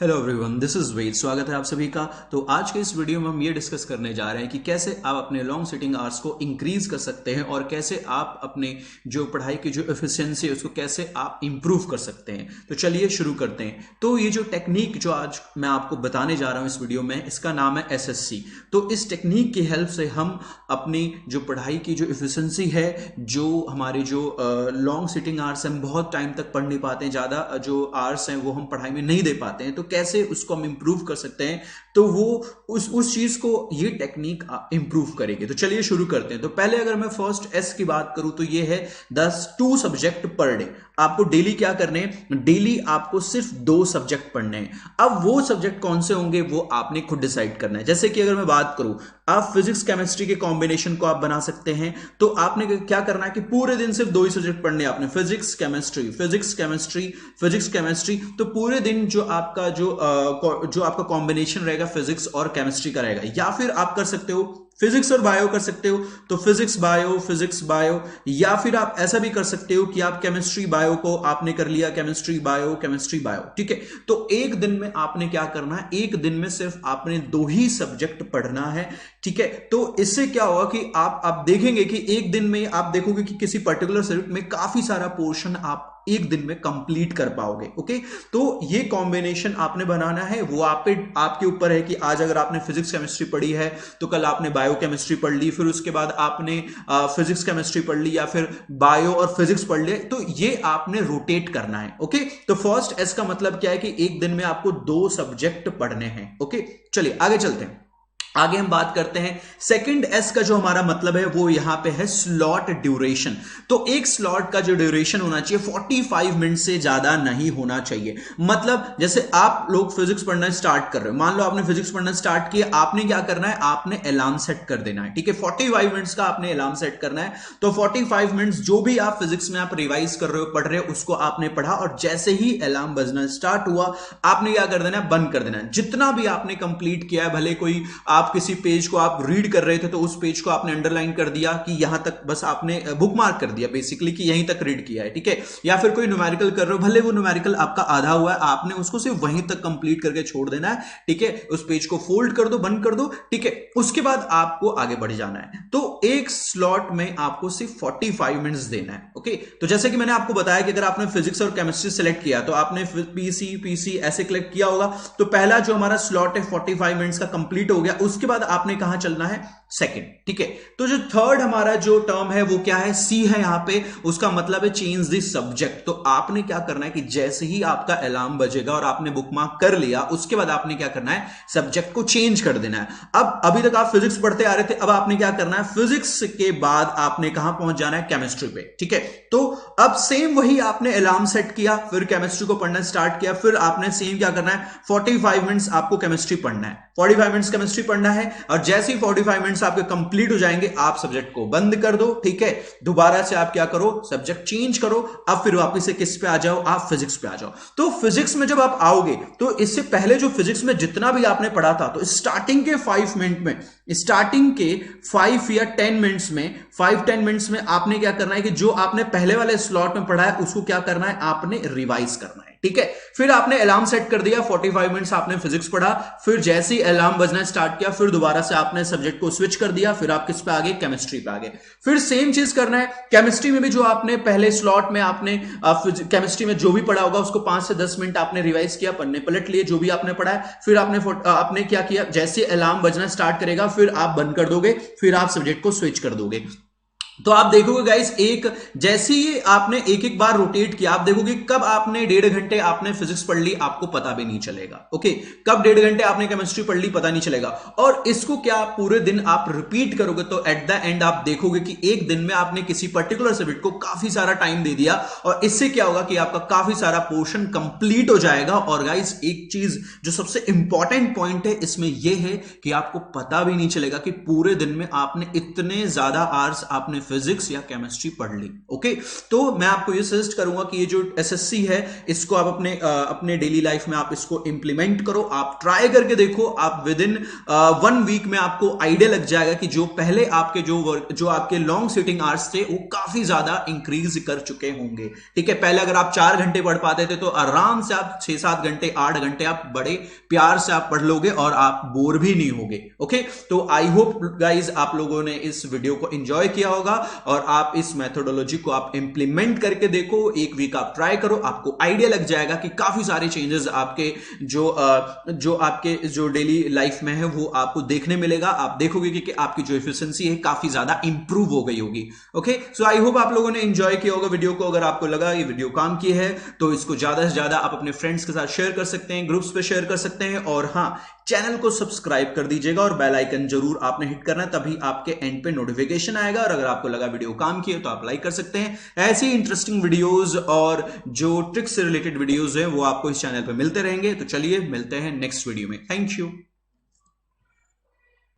Hello everyone, this is वेद। स्वागत है आप सभी का। तो आज के इस वीडियो में हम ये डिस्कस करने जा रहे हैं कि कैसे आप अपने लॉन्ग सिटिंग आवर्स को इंक्रीज कर सकते हैं और कैसे आप अपने जो पढ़ाई की जो एफिशिएंसी है उसको कैसे आप इंप्रूव कर सकते हैं। तो चलिए शुरू करते हैं। तो ये जो टेक्निक जो आज मैं आपको बताने जा रहा हूं इस वीडियो में, इसका नाम है एसएससी। तो इस टेक्निक की हेल्प से हम अपनी जो पढ़ाई की जो एफिशिएंसी है, जो हमारे जो लॉन्ग सिटिंग आवर्स हम बहुत टाइम तक पढ़ नहीं पाते हैं, ज़्यादा जो आवर्स हैं वो हम पढ़ाई में नहीं दे पाते हैं, तो कैसे उसको हम इंप्रूव कर सकते हैं। तो वो उस चीज को ये टेक्निक इंप्रूव करेगी। तो चलिए शुरू करते हैं। तो पहले अगर मैं फर्स्ट एस की बात करूं तो ये है 2 सब्जेक्ट पर डे। आपको डेली क्या करने हैं? डेली आपको सिर्फ 2 सब्जेक्ट पढ़ने हैं। अब वो सब्जेक्ट कौन से होंगे वो आपने खुद डिसाइड करना है। जैसे कि अगर मैं बात करूं, आप फिजिक्स केमिस्ट्री के कॉम्बिनेशन को आप बना सकते हैं। तो आपने क्या करना है कि पूरे दिन सिर्फ 2 ही सब्जेक्ट पढ़ने हैं आपने, physics chemistry, physics chemistry, physics chemistry. तो पूरे दिन जो आपका जो आपका कॉम्बिनेशन रहेगा फिजिक्स और केमिस्ट्री का रहेगा। या फिर आप कर सकते हो फिजिक्स और बायो कर सकते हो, तो फिजिक्स बायो। या फिर आप ऐसा भी कर सकते हो कि आप केमिस्ट्री बायो को आपने कर लिया, केमिस्ट्री बायो। ठीक है। तो एक दिन में आपने क्या करना है, एक दिन में सिर्फ आपने 2 ही सब्जेक्ट पढ़ना है। ठीक है। तो इससे क्या होगा कि आप देखेंगे कि एक दिन में आप देखोगे कि किसी पर्टिकुलर सब्जेक्ट में काफी सारा पोर्शन आप एक दिन में कंप्लीट कर पाओगे। ओके। तो ये कॉम्बिनेशन आपने बनाना है, वो आपके ऊपर है कि आज अगर आपने फिजिक्स केमिस्ट्री पढ़ी है तो कल आपने बायो केमिस्ट्री पढ़ ली, फिर उसके बाद आपने फिजिक्स केमिस्ट्री पढ़ ली, या फिर बायो और फिजिक्स पढ़ लिया। तो ये आपने रोटेट करना है। ओके। तो फर्स्ट एस का मतलब क्या है कि एक दिन में आपको 2 सब्जेक्ट पढ़ने हैं। ओके। चलिए आगे चलते हैं। आगे हम बात करते हैं सेकंड एस का। जो हमारा मतलब है वो यहां पे है स्लॉट ड्यूरेशन। तो एक स्लॉट का जो ड्यूरेशन होना चाहिए 45 मिनट से ज्यादा नहीं होना चाहिए। मतलब जैसे आप लोग फिजिक्स पढ़ना स्टार्ट कर रहे हो, मान लो आपने फिजिक्स पढ़ना स्टार्ट किया, आपने क्या करना है, आपने अलार्म सेट कर देना है। ठीक है। 45 मिनट्स का आपने अलार्म सेट करना है। तो 45 मिनट्स जो भी आप फिजिक्स में आप रिवाइज कर रहे हो, पढ़ रहे हो, उसको आपने पढ़ा, और जैसे ही अलार्म बजना स्टार्ट हुआ आपने क्या कर देना है, बंद कर देना है। जितना भी आपने कंप्लीट किया है, भले कोई आप किसी पेज को आप रीड कर रहे थे तो उस पेज को आपने अंडरलाइन कर दिया कि यहां तक, बस आपने बुक मार्क कर दिया बेसिकली कि यहीं तक रीड किया है। ठीक है। या फिर कोई न्यूमेरिकल कर रहे हो, भले वो न्यूमेरिकल आपका आधा हुआ है, आपने उसको सिर्फ वहीं तक कंप्लीट करके छोड़ देना है। ठीक है। उस पेज को फोल्ड कर दो, बंद कर दो। ठीक है। उसके बाद आपको आगे बढ़ जाना है। तो एक स्लॉट में आपको सिर्फ 45 मिनट्स देना है। ओके। तो जैसे कि मैंने आपको बताया कि अगर आपने फिजिक्स और केमिस्ट्री सेलेक्ट किया तो आपने पीसी ऐसे कलेक्ट किया होगा। तो पहला जो हमारा स्लॉट है 45 मिनट्स का कंप्लीट हो गया। उसके बाद आपने कहां चलना है, सेकंड। ठीक है। तो जो थर्ड हमारा जो टर्म है वो क्या है, सी है यहां पे। उसका मतलब है चेंज द सब्जेक्ट। तो आपने क्या करना है कि जैसे ही आपका अलार्म बजेगा और आपने बुकमार्क कर लिया, उसके बाद आपने क्या करना है, सब्जेक्ट को चेंज कर देना है। अब अभी तक आप फिजिक्स पढ़ते आ रहे थे, अब आपने क्या करना है, फिजिक्स के बाद आपने कहां पहुंच जाना है, केमिस्ट्री पे। ठीक है। तो अब सेम वही आपने अलार्म सेट किया, फिर केमिस्ट्री को पढ़ना स्टार्ट किया, फिर आपने सेम क्या करना है, 45 मिनट्स आपको केमिस्ट्री पढ़ना है, 45 मिनट्स केमिस्ट्री पढ़ना है। और जैसे ही 45 मिनट्स आपके कंप्लीट हो जाएंगे, आप सब्जेक्ट को बंद कर दो। ठीक है। दोबारा से आप क्या करो, सब्जेक्ट चेंज करो। अब फिर वापस से किस पे आ जाओ, आप फिजिक्स पे आ जाओ। तो फिजिक्स में जब आप आओगे तो इससे पहले जो फिजिक्स में जितना भी आपने पढ़ा था, तो स्टार्टिंग के 5 मिनट में, स्टार्टिंग के 5 या 10 मिनट्स में, 5-10 मिनट्स में आपने क्या करना है कि जो आपने पहले वाले स्लॉट में पढ़ा है उसको क्या करना है, आपने रिवाइज करना है। ठीक है। फिर आपने अलार्म सेट कर दिया, 45 मिनट्स आपने फिजिक्स पढ़ा, फिर जैसे ही अलार्म बजना स्टार्ट किया, फिर दोबारा से आपने सब्जेक्ट को स्विच कर दिया, फिर आप किस पे आ गए, केमिस्ट्री पे आ गए। फिर सेम चीज करना है केमिस्ट्री में भी। जो आपने पहले स्लॉट में आपने केमिस्ट्री में जो भी पढ़ा होगा उसको 5 से 10 मिनट आपने रिवाइज किया, पन्ने पलट लिए जो भी आपने पढ़ा है। फिर आपने क्या किया, जैसे अलार्म बजना स्टार्ट करेगा फिर आप बंद कर दोगे, फिर आप सब्जेक्ट को स्विच कर दोगे। तो आप देखोगे गाइस, एक जैसे ही आपने एक एक बार रोटेट किया, आप देखोगे कब आपने 1.5 घंटे आपने फिजिक्स पढ़ ली आपको पता भी नहीं चलेगा। ओके। कब 1.5 घंटे आपने केमिस्ट्री पढ़ ली पता नहीं चलेगा। और इसको क्या पूरे दिन आप रिपीट करोगे तो एट द एंड आप देखोगे कि एक दिन में आपने किसी पर्टिकुलर सब्जेक्ट को काफी सारा टाइम दे दिया, और इससे क्या होगा कि आपका काफी सारा पोर्शन कंप्लीट हो जाएगा। और गाइस एक चीज जो सबसे इंपॉर्टेंट पॉइंट है इसमें यह है कि आपको पता भी नहीं चलेगा कि पूरे दिन में आपने इतने ज्यादा आवर्स आपने फिजिक्स या केमिस्ट्री पढ़ ली। ओके, तो मैं आपको ये सजेस्ट करूंगा कि ये जो एसएससी है इसको आप अपने डेली लाइफ में आप इसको इंप्लीमेंट करो, आप ट्राई करके देखो। आप विद इन 1 वीक में आपको आइडिया लग जाएगा कि जो पहले आपके जो आपके लॉन्ग सिटिंग आवर्स थे वो काफी ज्यादा इंक्रीज कर चुके होंगे। ठीक है, पहले अगर आप 4 घंटे पढ़ पाते थे तो आराम से आप 6-7 घंटे 8 घंटे आप बड़े प्यार से आप पढ़ लोगे और आप बोर भी नहीं होगे। ओके, तो आई होप गाइज आप लोगों ने इस वीडियो को एंजॉय किया होगा और आप इस मेथोडोलॉजी को आप इंप्लीमेंट करके देखो। 1 वीक आप ट्राई करो, आपको आइडिया लग जाएगा कि काफी सारे चेंजेस आपके जो डेली लाइफ में है वो आपको देखने मिलेगा। आप देखोगे कि आपकी जो एफिशिएंसी है काफी ज्यादा इंप्रूव हो गई होगी। ओके, सो आई होप आप लोगों ने एंजॉय किया होगा वीडियो को। अगर आपको लगा ये वीडियो काम की है तो इसको ज्यादा से ज्यादा आप अपने फ्रेंड्स के साथ शेयर कर सकते हैं, ग्रुप्स पे शेयर कर सकते हैं, और हाँ, चैनल को सब्सक्राइब कर दीजिएगा और बेल आइकन जरूर आपने हिट करना है, तभी आपके एंड पे नोटिफिकेशन आएगा। और अगर आपको लगा वीडियो काम की है तो आप लाइक कर सकते हैं। ऐसी इंटरेस्टिंग वीडियोस और जो ट्रिक्स से रिलेटेड वीडियोस हैं वो आपको इस चैनल पे मिलते रहेंगे। तो चलिए मिलते हैं नेक्स्ट वीडियो में। Thank you.